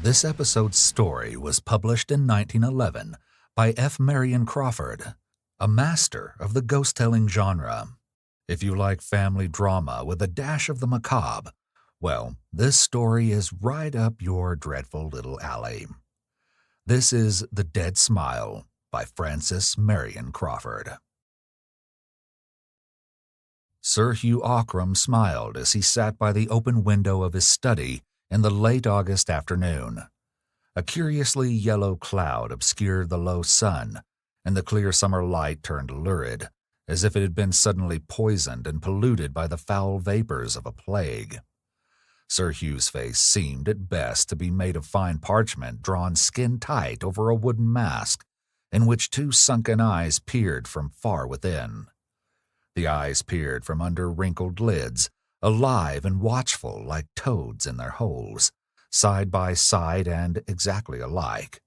This episode's story was published in 1911 by Marion Crawford, a master of the ghost-telling genre. If you like family drama with a dash of the macabre, well, this story is right up your dreadful little alley. This is The Dead Smile by Marion Crawford. Sir Hugh Ockram smiled as he sat by the open window of his study in the late August afternoon. A curiously yellow cloud obscured the low sun, and the clear summer light turned lurid, as if it had been suddenly poisoned and polluted by the foul vapors of a plague. Sir Hugh's face seemed at best to be made of fine parchment drawn skin-tight over a wooden mask, in which two sunken eyes peered from far within. The eyes peered from under wrinkled lids, alive and watchful like toads in their holes, side by side and exactly alike.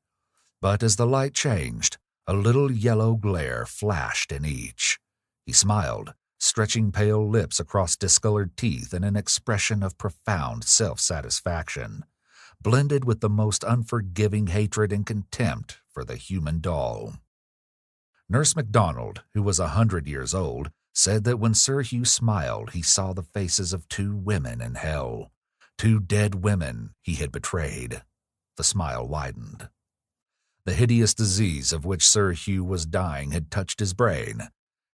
But as the light changed, a little yellow glare flashed in each. He smiled, stretching pale lips across discolored teeth in an expression of profound self-satisfaction, blended with the most unforgiving hatred and contempt for the human doll. Nurse MacDonald, who was 100 years old, said that when Sir Hugh smiled he saw the faces of two women in hell, two dead women he had betrayed. The smile widened. The hideous disease of which Sir Hugh was dying had touched his brain.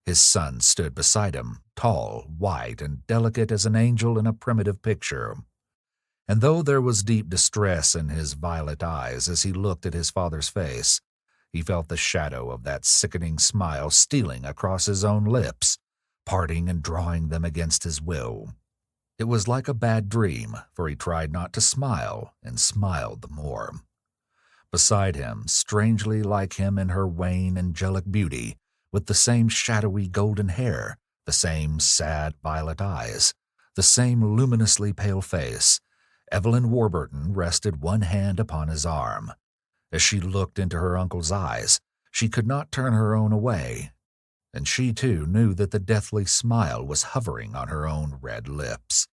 His son stood beside him, tall, white, and delicate as an angel in a primitive picture. And though there was deep distress in his violet eyes as he looked at his father's face, he felt the shadow of that sickening smile stealing across his own lips, parting and drawing them against his will. It was like a bad dream, for he tried not to smile and smiled the more. Beside him, strangely like him in her wan, angelic beauty, with the same shadowy golden hair, the same sad violet eyes, the same luminously pale face, Evelyn Warburton rested one hand upon his arm. As she looked into her uncle's eyes, she could not turn her own away, and she too knew that the deathly smile was hovering on her own red lips,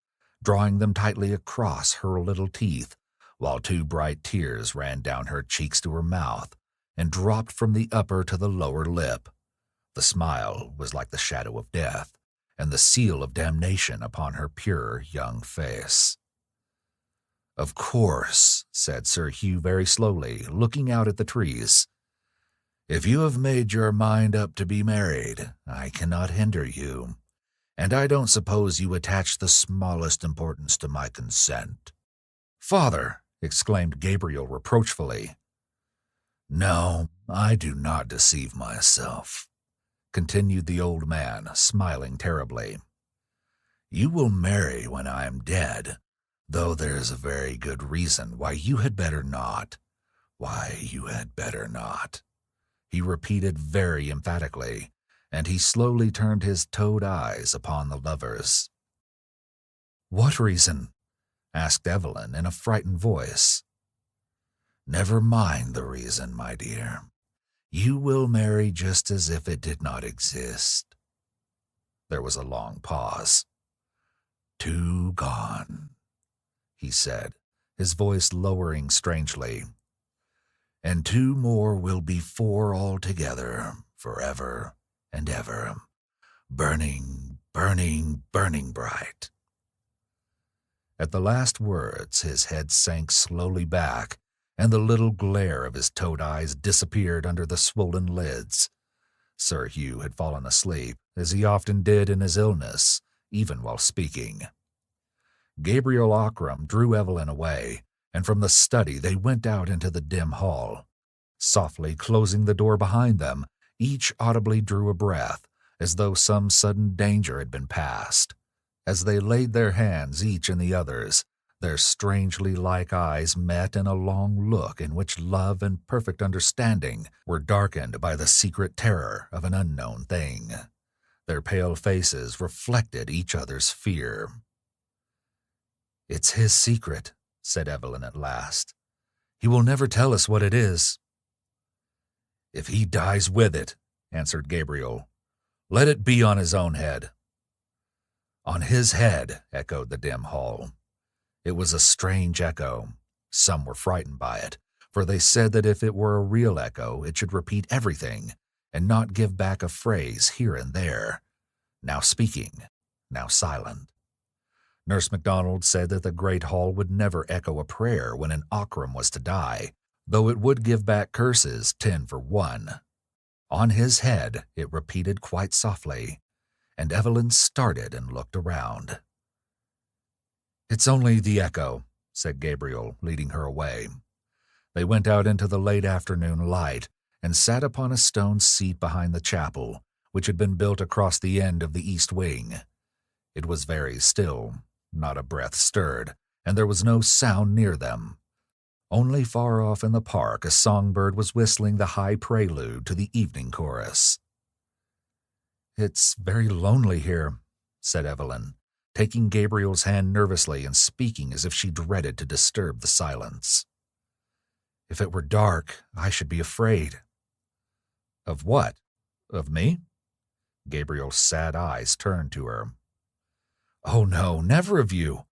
drawing them tightly across her little teeth, while two bright tears ran down her cheeks to her mouth and dropped from the upper to the lower lip. The smile was like the shadow of death, and the seal of damnation upon her pure young face. "Of course," said Sir Hugh very slowly, looking out at the trees. "If you have made your mind up to be married, I cannot hinder you, and I don't suppose you attach the smallest importance to my consent." "Father!" exclaimed Gabriel reproachfully. "No, I do not deceive myself," continued the old man, smiling terribly. "You will marry when I am dead, though there is a very good reason why you had better not. Why you had better not," he repeated very emphatically, and he slowly turned his toad eyes upon the lovers. "What reason?" asked Evelyn in a frightened voice. "Never mind the reason, my dear. You will marry just as if it did not exist." There was a long pause. "Two gone," he said, his voice lowering strangely. "And two more will be four altogether, forever and ever, burning, burning, burning bright." At the last words, his head sank slowly back, and the little glare of his toad eyes disappeared under the swollen lids. Sir Hugh had fallen asleep, as he often did in his illness, even while speaking. Gabriel Ockram drew Evelyn away, and from the study they went out into the dim hall. Softly closing the door behind them, each audibly drew a breath, as though some sudden danger had been passed. As they laid their hands each in the other's, their strangely like eyes met in a long look in which love and perfect understanding were darkened by the secret terror of an unknown thing. Their pale faces reflected each other's fear. "It's his secret," said Evelyn at last. "He will never tell us what it is." "If he dies with it," answered Gabriel, "let it be on his own head." "On his head," echoed the dim hall. It was a strange echo. Some were frightened by it, for they said that if it were a real echo, it should repeat everything and not give back a phrase here and there, now speaking, now silent. Nurse MacDonald said that the great hall would never echo a prayer when an Ockram was to die, though it would give back curses 10 for 1. On his head it repeated quite softly, and Evelyn started and looked around. "It's only the echo," said Gabriel, leading her away. They went out into the late afternoon light and sat upon a stone seat behind the chapel, which had been built across the end of the east wing. It was very still, not a breath stirred, and there was no sound near them. Only far off in the park a songbird was whistling the high prelude to the evening chorus. "It's very lonely here," said Evelyn, taking Gabriel's hand nervously and speaking as if she dreaded to disturb the silence. "If it were dark, I should be afraid." "Of what? Of me?" Gabriel's sad eyes turned to her. "Oh no, never of you,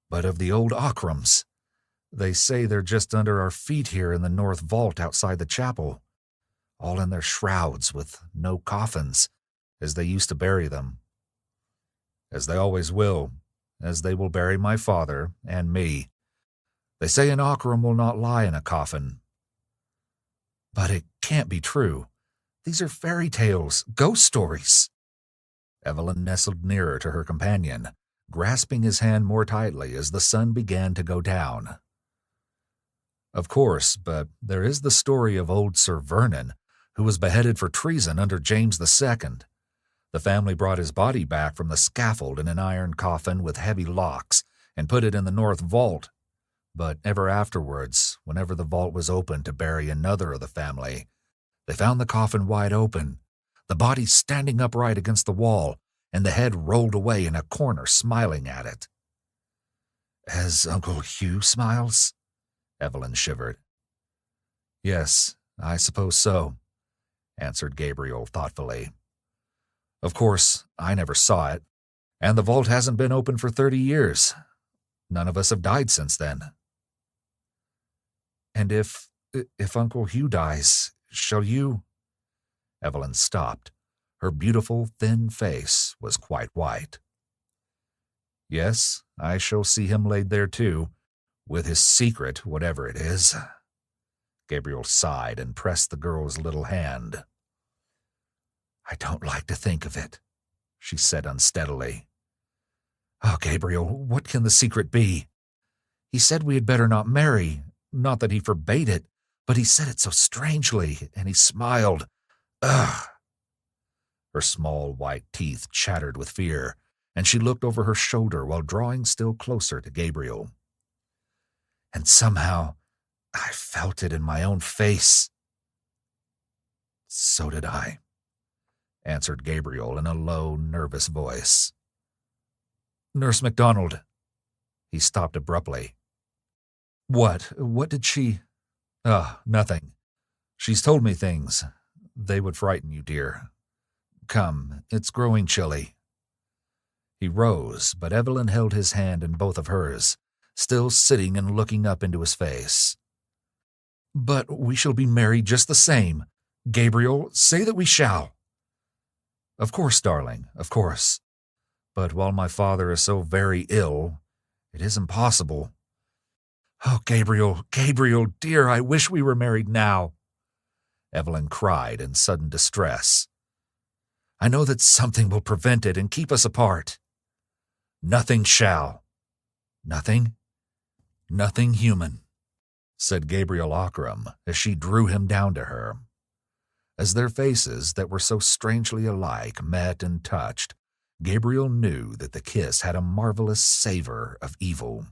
but of the old Ockrams. They say they're just under our feet here in the north vault outside the chapel, all in their shrouds with no coffins, as they used to bury them. As they always will, as they will bury my father and me. They say an Ockram will not lie in a coffin." "But it can't be true. These are fairy tales, ghost stories." Evelyn nestled nearer to her companion, grasping his hand more tightly as the sun began to go down. "Of course, but there is the story of old Sir Vernon, who was beheaded for treason under James II. The family brought his body back from the scaffold in an iron coffin with heavy locks and put it in the north vault. But ever afterwards, whenever the vault was opened to bury another of the family, they found the coffin wide open, the body standing upright against the wall, and the head rolled away in a corner smiling at it." "As Uncle Hugh smiles?" Evelyn shivered. "Yes, I suppose so," answered Gabriel thoughtfully. "Of course, I never saw it, and the vault hasn't been open for 30 years. None of us have died since then." "And if Uncle Hugh dies, shall you—" Evelyn stopped. Her beautiful, thin face was quite white. "Yes, I shall see him laid there too, with his secret, whatever it is." Gabriel sighed and pressed the girl's little hand. "I don't like to think of it," she said unsteadily. "Oh, Gabriel, what can the secret be? He said we had better not marry, not that he forbade it, but he said it so strangely, and he smiled. Ugh!" Her small white teeth chattered with fear, and she looked over her shoulder while drawing still closer to Gabriel. "And somehow I felt it in my own face." "So did I," answered Gabriel in a low, nervous voice. "Nurse MacDonald." He stopped abruptly. What did she—" Nothing. She's told me things. They would frighten you, dear. Come, it's growing chilly." He rose, but Evelyn held his hand in both of hers, still sitting and looking up into his face. "But we shall be married just the same. Gabriel, say that we shall." "Of course, darling, of course. But while my father is so very ill, it is impossible. Oh, Gabriel, Gabriel, dear, I wish we were married now," Evelyn cried in sudden distress. "I know that something will prevent it and keep us apart." "Nothing shall." "Nothing? Nothing human," said Gabriel Ockram as she drew him down to her. As their faces, that were so strangely alike, met and touched, Gabriel knew that the kiss had a marvelous savor of evil.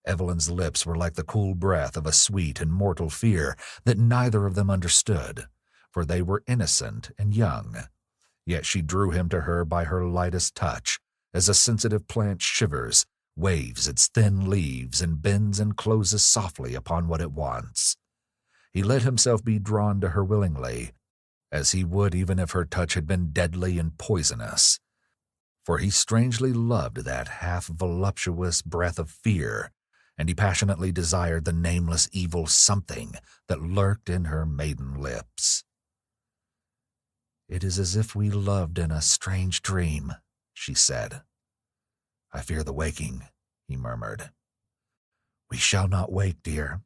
Evelyn's lips were like the cool breath of a sweet and mortal fear that neither of them understood, for they were innocent and young. Yet she drew him to her by her lightest touch, as a sensitive plant shivers, waves its thin leaves, and bends and closes softly upon what it wants. He let himself be drawn to her willingly, as he would even if her touch had been deadly and poisonous, for he strangely loved that half-voluptuous breath of fear, and he passionately desired the nameless evil something that lurked in her maiden lips. "It is as if we loved in a strange dream," she said. "I fear the waking," he murmured. "We shall not wake, dear.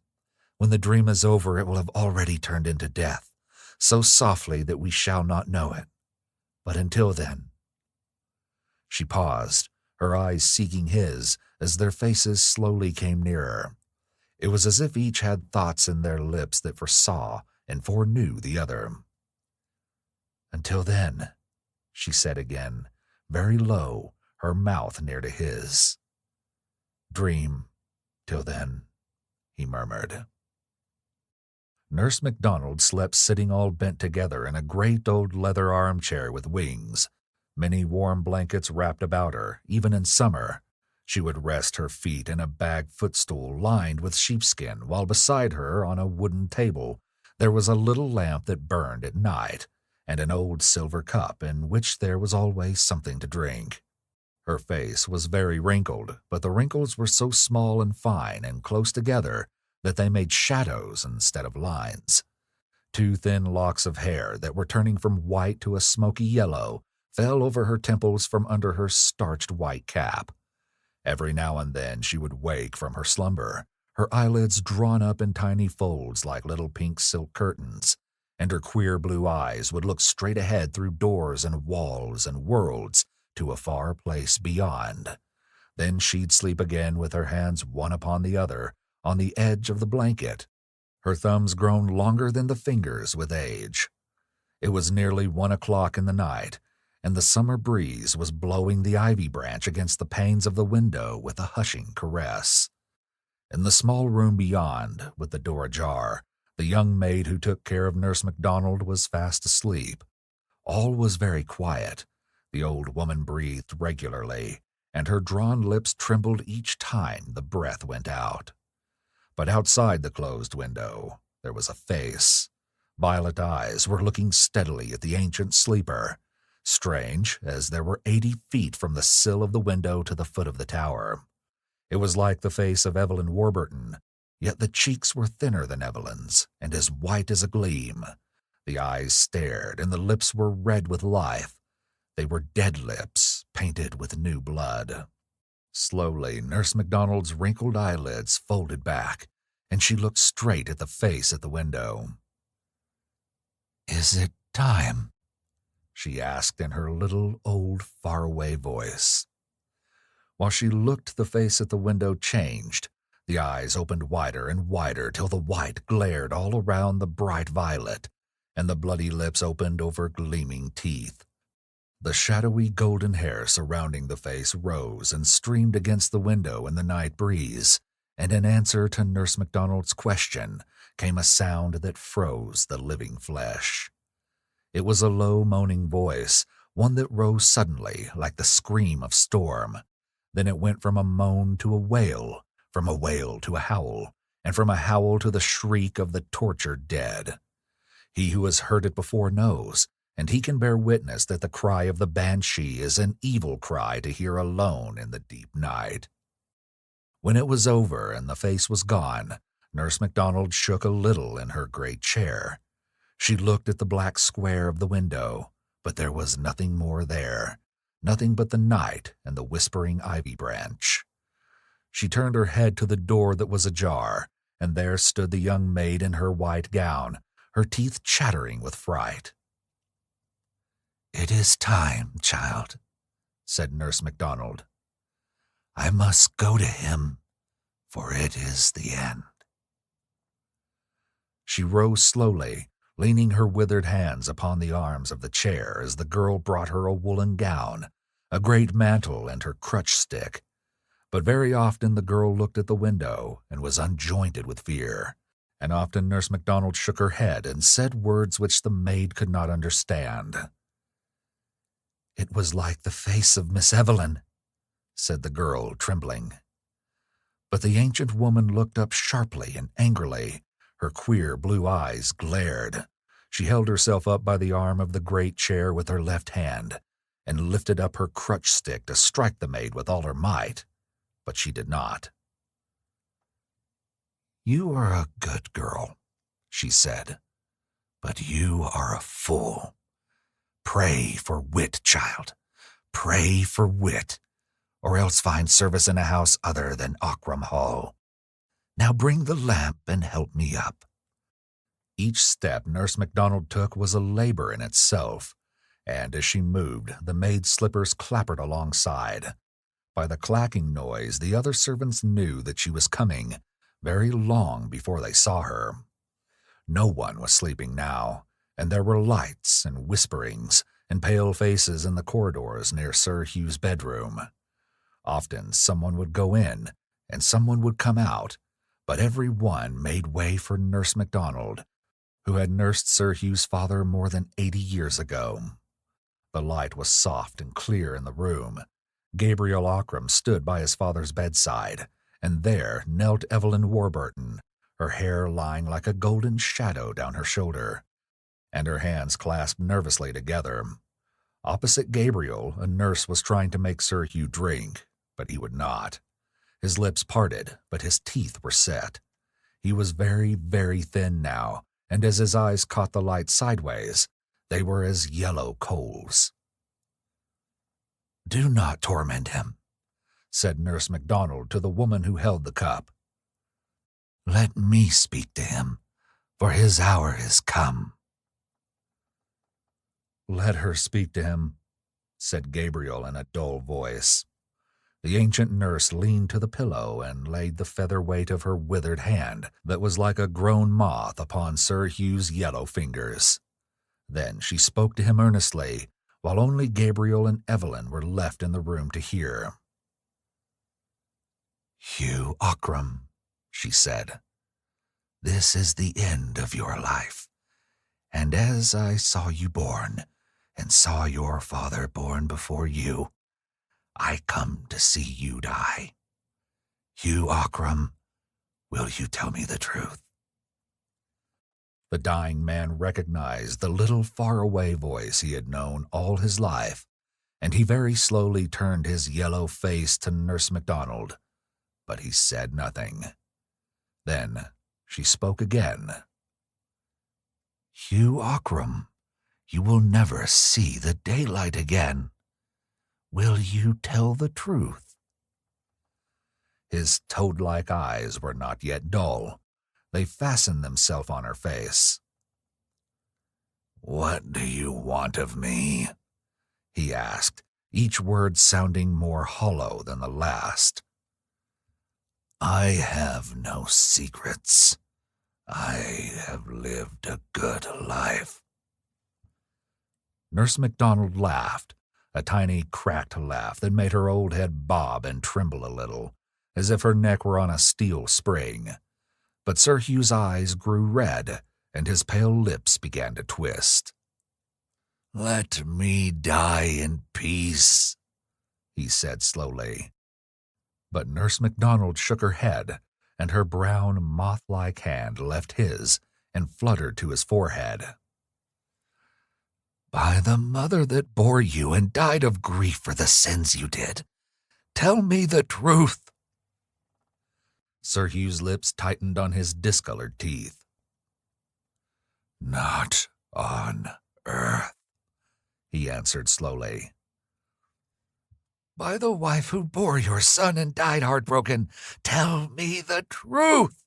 When the dream is over, it will have already turned into death, so softly that we shall not know it. But until then—" She paused, her eyes seeking his as their faces slowly came nearer. It was as if each had thoughts in their lips that foresaw and foreknew the other. "Until then," she said again, very low, her mouth near to his. "Dream till then," he murmured. Nurse MacDonald slept sitting all bent together in a great old leather armchair with wings. Many warm blankets wrapped about her, even in summer. She would rest her feet in a bag footstool lined with sheepskin, while beside her, on a wooden table, there was a little lamp that burned at night, and an old silver cup in which there was always something to drink. Her face was very wrinkled, but the wrinkles were so small and fine and close together that they made shadows instead of lines. 2 thin locks of hair that were turning from white to a smoky yellow fell over her temples from under her starched white cap. Every now and then she would wake from her slumber, her eyelids drawn up in tiny folds like little pink silk curtains, and her queer blue eyes would look straight ahead through doors and walls and worlds to a far place beyond. Then she'd sleep again with her hands one upon the other on the edge of the blanket, her thumbs grown longer than the fingers with age. It was nearly 1 o'clock in the night, and the summer breeze was blowing the ivy branch against the panes of the window with a hushing caress. In the small room beyond, with the door ajar, the young maid who took care of Nurse MacDonald was fast asleep. All was very quiet. The old woman breathed regularly, and her drawn lips trembled each time the breath went out. But outside the closed window, there was a face. Violet eyes were looking steadily at the ancient sleeper. Strange, as there were 80 feet from the sill of the window to the foot of the tower. It was like the face of Evelyn Warburton, yet the cheeks were thinner than Evelyn's, and as white as a gleam. The eyes stared, and the lips were red with life. They were dead lips, painted with new blood. Slowly, Nurse MacDonald's wrinkled eyelids folded back, and she looked straight at the face at the window. "Is it time?" she asked in her little, old, faraway voice. While she looked, the face at the window changed. The eyes opened wider and wider till the white glared all around the bright violet, and the bloody lips opened over gleaming teeth. The shadowy golden hair surrounding the face rose and streamed against the window in the night breeze, and in answer to Nurse MacDonald's question came a sound that froze the living flesh. It was a low, moaning voice, one that rose suddenly like the scream of storm. Then it went from a moan to a wail, from a wail to a howl, and from a howl to the shriek of the tortured dead. He who has heard it before knows, and he can bear witness that the cry of the banshee is an evil cry to hear alone in the deep night. When it was over and the face was gone, Nurse MacDonald shook a little in her great chair. She looked at the black square of the window, but there was nothing more there, nothing but the night and the whispering ivy branch. She turned her head to the door that was ajar, and there stood the young maid in her white gown, her teeth chattering with fright. "It is time, child," said Nurse MacDonald. "I must go to him, for it is the end." She rose slowly, leaning her withered hands upon the arms of the chair as the girl brought her a woolen gown, a great mantle, and her crutch stick. But very often the girl looked at the window and was unjointed with fear, and often Nurse MacDonald shook her head and said words which the maid could not understand. "It was like the face of Miss Evelyn," said the girl, trembling. But the ancient woman looked up sharply and angrily. Her queer blue eyes glared. She held herself up by the arm of the great chair with her left hand, and lifted up her crutch stick to strike the maid with all her might, but she did not. "You are a good girl," she said, "but you are a fool. Pray for wit, child. Pray for wit, or else find service in a house other than Ockram Hall. Now bring the lamp and help me up." Each step Nurse MacDonald took was a labor in itself, and as she moved, the maid's slippers clappered alongside. By the clacking noise, the other servants knew that she was coming, very long before they saw her. No one was sleeping now, and there were lights and whisperings and pale faces in the corridors near Sir Hugh's bedroom. Often someone would go in, and someone would come out, but every one made way for Nurse MacDonald, who had nursed Sir Hugh's father more than 80 years ago. The light was soft and clear in the room. Gabriel Ockram stood by his father's bedside, and there knelt Evelyn Warburton, her hair lying like a golden shadow down her shoulder, and her hands clasped nervously together. Opposite Gabriel, a nurse was trying to make Sir Hugh drink, but he would not. His lips parted, but his teeth were set. He was very, very thin now, and as his eyes caught the light sideways, they were as yellow coals. "Do not torment him," said Nurse MacDonald to the woman who held the cup. "Let me speak to him, for his hour is come." "Let her speak to him," said Gabriel in a dull voice. The ancient nurse leaned to the pillow and laid the feather weight of her withered hand that was like a grown moth upon Sir Hugh's yellow fingers. Then she spoke to him earnestly, while only Gabriel and Evelyn were left in the room to hear. "Hugh Ockram," she said, "this is the end of your life, and as I saw you born, and saw your father born before you, I come to see you die. Hugh Ockram, will you tell me the truth?" The dying man recognized the little faraway voice he had known all his life, and he very slowly turned his yellow face to Nurse MacDonald, but he said nothing. Then she spoke again. "Hugh Ockram, you will never see the daylight again. Will you tell the truth?" His toad-like eyes were not yet dull. They fastened themselves on her face. "What do you want of me?" he asked, each word sounding more hollow than the last. "I have no secrets. I have lived a good life." Nurse MacDonald laughed, a tiny cracked laugh that made her old head bob and tremble a little, as if her neck were on a steel spring. But Sir Hugh's eyes grew red, and his pale lips began to twist. "Let me die in peace," he said slowly. But Nurse MacDonald shook her head, and her brown, moth-like hand left his and fluttered to his forehead. "By the mother that bore you and died of grief for the sins you did, tell me the truth." Sir Hugh's lips tightened on his discolored teeth. "Not on earth," he answered slowly. "By the wife who bore your son and died heartbroken, tell me the truth."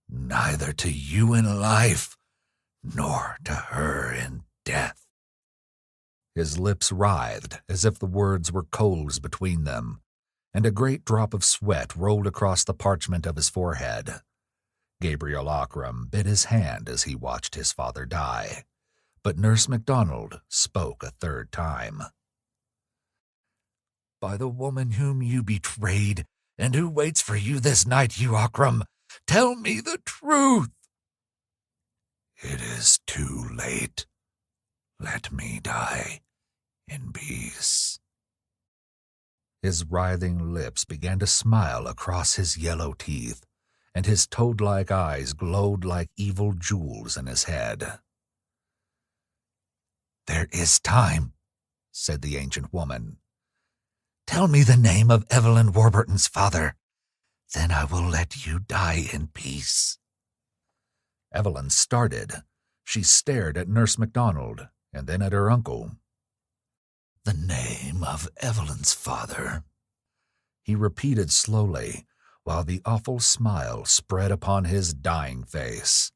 "Neither to you in life, nor to her in death." His lips writhed as if the words were coals between them, and a great drop of sweat rolled across the parchment of his forehead. Gabriel Ockram bit his hand as he watched his father die, but Nurse MacDonald spoke a third time. "By the woman whom you betrayed and who waits for you this night, Hugh Ockram, tell me the truth." "It is too late. Let me die in peace." His writhing lips began to smile across his yellow teeth, and his toad-like eyes glowed like evil jewels in his head. "There is time," said the ancient woman. "Tell me the name of Evelyn Warburton's father. Then I will let you die in peace." Evelyn started. She stared at Nurse MacDonald and then at her uncle. "The name of Evelyn's father," he repeated slowly, while the awful smile spread upon his dying face.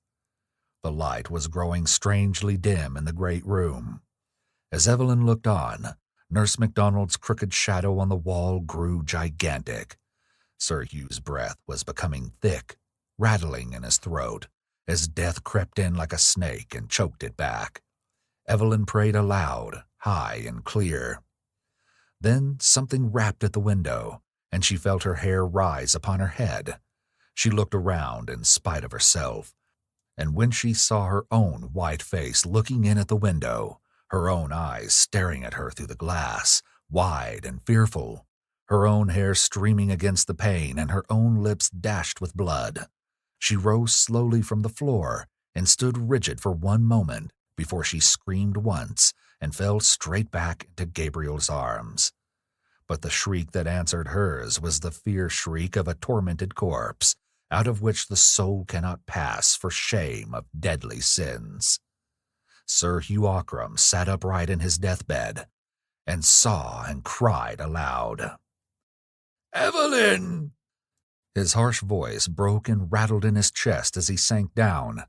The light was growing strangely dim in the great room. As Evelyn looked on, Nurse MacDonald's crooked shadow on the wall grew gigantic. Sir Hugh's breath was becoming thick, rattling in his throat, as death crept in like a snake and choked it back. Evelyn prayed aloud, high and clear. Then something rapped at the window, and she felt her hair rise upon her head. She looked around in spite of herself, and when she saw her own white face looking in at the window, her own eyes staring at her through the glass, wide and fearful, her own hair streaming against the pane and her own lips dashed with blood, she rose slowly from the floor and stood rigid for one moment before she screamed once and fell straight back into Gabriel's arms. But the shriek that answered hers was the fierce shriek of a tormented corpse, out of which the soul cannot pass for shame of deadly sins. Sir Hugh Ockram sat upright in his deathbed, and saw and cried aloud. "Evelyn!" His harsh voice broke and rattled in his chest as he sank down,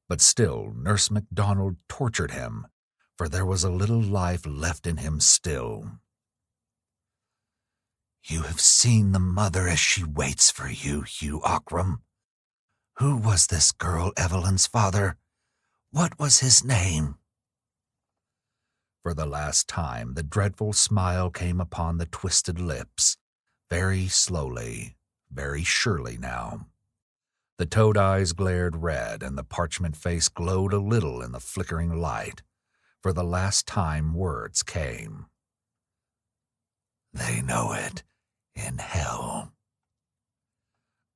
but still Nurse MacDonald tortured him, for there was a little life left in him still. "You have seen the mother as she waits for you, Hugh Ockram. Who was this girl Evelyn's father? What was his name?" For the last time the dreadful smile came upon the twisted lips, very slowly, very surely now. The toad eyes glared red, and the parchment face glowed a little in the flickering light. For the last time words came. "They know it in hell."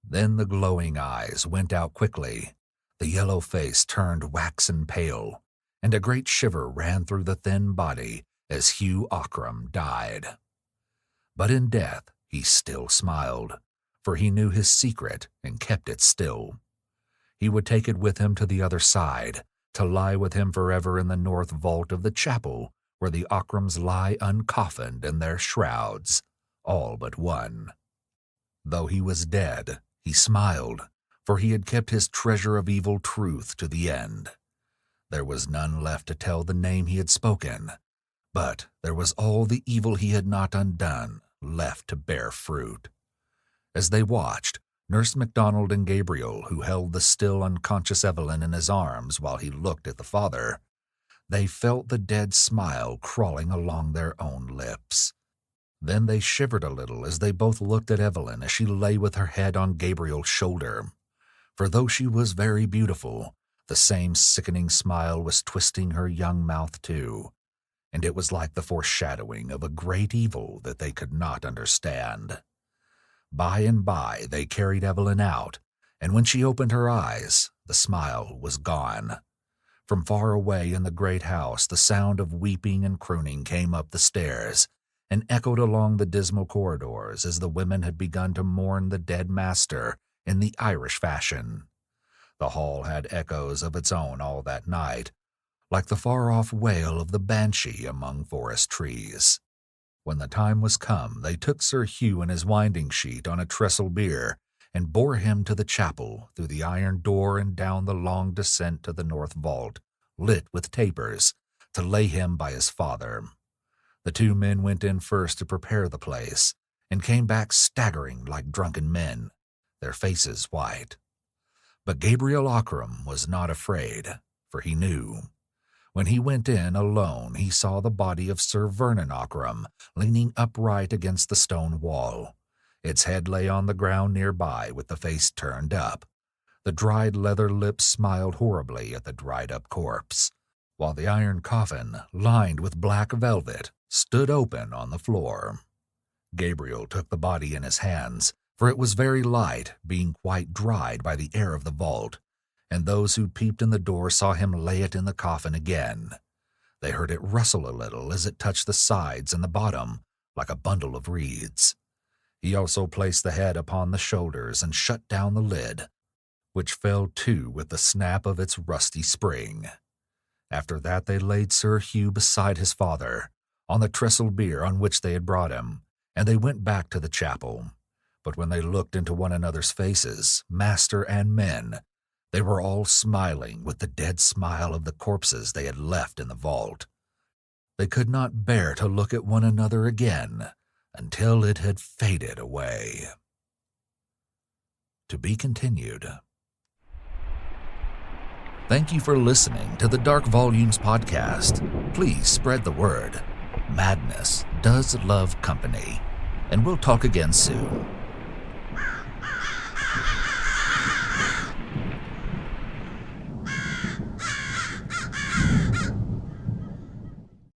Then the glowing eyes went out quickly, the yellow face turned waxen pale, and a great shiver ran through the thin body as Hugh Ockram died. But in death he still smiled, for he knew his secret and kept it still. He would take it with him to the other side, to lie with him forever in the north vault of the chapel where the Ockrams lie uncoffined in their shrouds, all but one. Though he was dead, he smiled, for he had kept his treasure of evil truth to the end. There was none left to tell the name he had spoken, but there was all the evil he had not undone left to bear fruit. As they watched, Nurse MacDonald and Gabriel, who held the still unconscious Evelyn in his arms while he looked at the father, they felt the dead smile crawling along their own lips. Then they shivered a little as they both looked at Evelyn as she lay with her head on Gabriel's shoulder. For though she was very beautiful, the same sickening smile was twisting her young mouth too, and it was like the foreshadowing of a great evil that they could not understand. By and by they carried Evelyn out, and when she opened her eyes, the smile was gone. From far away in the great house the sound of weeping and crooning came up the stairs, and echoed along the dismal corridors as the women had begun to mourn the dead master in the Irish fashion. The hall had echoes of its own all that night, like the far-off wail of the banshee among forest trees. When the time was come, they took Sir Hugh in his winding-sheet on a trestle bier, and bore him to the chapel, through the iron door and down the long descent to the north vault, lit with tapers, to lay him by his father. The two men went in first to prepare the place, and came back staggering like drunken men, their faces white. But Gabriel Ockram was not afraid, for he knew. When he went in alone, he saw the body of Sir Vernon Ockram leaning upright against the stone wall. Its head lay on the ground nearby with the face turned up. The dried leather lips smiled horribly at the dried-up corpse, while the iron coffin, lined with black velvet, stood open on the floor. Gabriel took the body in his hands, for it was very light, being quite dried by the air of the vault, and those who peeped in the door saw him lay it in the coffin again. They heard it rustle a little as it touched the sides and the bottom, like a bundle of reeds. He also placed the head upon the shoulders and shut down the lid, which fell to with the snap of its rusty spring. After that they laid Sir Hugh beside his father, on the trestled bier on which they had brought him, and they went back to the chapel. But when they looked into one another's faces, master and men, they were all smiling with the dead smile of the corpses they had left in the vault. They could not bear to look at one another again until it had faded away. To be continued. Thank you for listening to the Dark Volumes podcast. Please spread the word. Madness does love company, and we'll talk again soon.